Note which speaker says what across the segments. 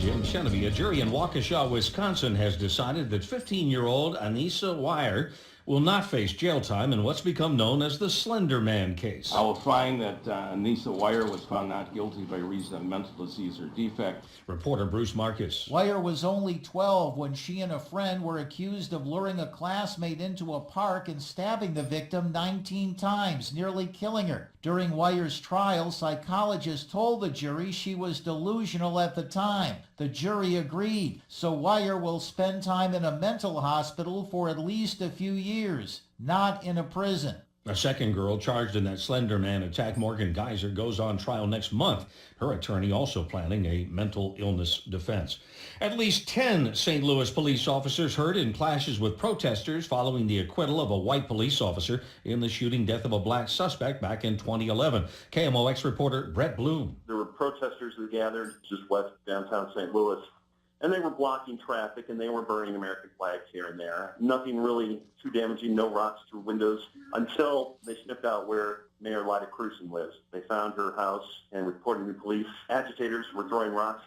Speaker 1: Jim Chenevey. A jury in Waukesha, Wisconsin has decided that 15-year-old Anissa Weier will not face jail time in what's become known as the Slender Man case.
Speaker 2: I will find that Anissa Weier was found not guilty by reason of mental disease or defect.
Speaker 1: Reporter Bruce Marcus.
Speaker 3: Weier was only 12 when she and a friend were accused of luring a classmate into a park and stabbing the victim 19 times, nearly killing her. During Weier's trial, psychologists told the jury she was delusional at the time. The jury agreed, so Weier will spend time in a mental hospital for at least a few years, not in a prison.
Speaker 1: A second girl charged in that Slender Man attack, Morgan Geyser, goes on trial next month. Her attorney also planning a mental illness defense. At least 10 St. Louis police officers hurt in clashes with protesters following the acquittal of a white police officer in the shooting death of a black suspect back in 2011. KMOX reporter Brett Bloom.
Speaker 4: There were protesters who gathered just west of downtown St. Louis, and they were blocking traffic, and they were burning American flags here and there. Nothing really too damaging, no rocks through windows, until they sniffed out where Mayor Lyda Krewson lives. They found her house and reported to police. Agitators were throwing rocks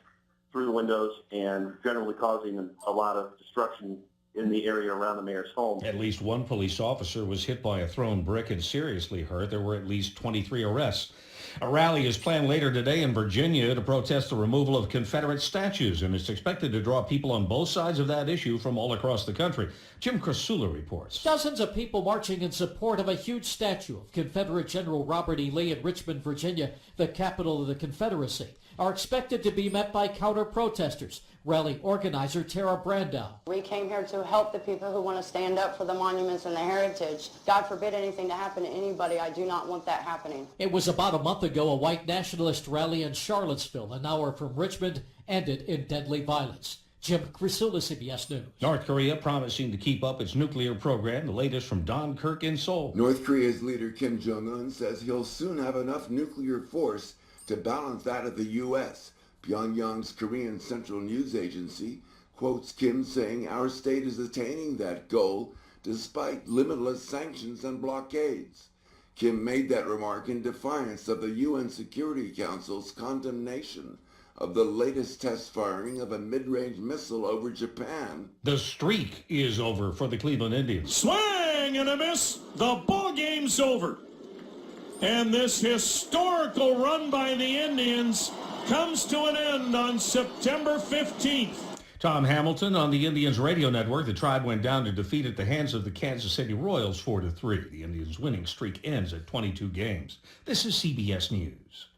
Speaker 4: through the windows and generally causing a lot of destruction in the area around the mayor's home.
Speaker 1: At least one police officer was hit by a thrown brick and seriously hurt. There were at least 23 arrests. A rally is planned later today in Virginia to protest the removal of Confederate statues, and it's expected to draw people on both sides of that issue from all across the country. Jim Krasula reports.
Speaker 5: Dozens of people marching in support of a huge statue of Confederate General Robert E. Lee in Richmond, Virginia, the capital of the Confederacy, are expected to be met by counter-protesters. Rally organizer Tara Brandow.
Speaker 6: We came here to help the people who want to stand up for the monuments and the heritage. God forbid anything to happen to anybody. I do not want that happening.
Speaker 5: It was about a month ago a white nationalist rally in Charlottesville, an hour from Richmond, ended in deadly violence. Jim Krasula, CBS News.
Speaker 1: North Korea promising to keep up its nuclear program. The latest from Don Kirk in Seoul.
Speaker 7: North Korea's leader Kim Jong-un says he'll soon have enough nuclear force to balance that of the U.S. Pyongyang's Korean Central News Agency quotes Kim saying, "Our state is attaining that goal despite limitless sanctions and blockades." Kim made that remark in defiance of the UN Security Council's condemnation of the latest test firing of a mid-range missile over Japan.
Speaker 1: The streak is over for the Cleveland Indians.
Speaker 8: Swing and a miss. The ball game's over. And this historical run by the Indians comes to an end on September 15th.
Speaker 1: Tom Hamilton on the Indians radio network. The Tribe went down to defeat at the hands of the Kansas City Royals 4-3. The Indians' winning streak ends at 22 games. This is CBS News.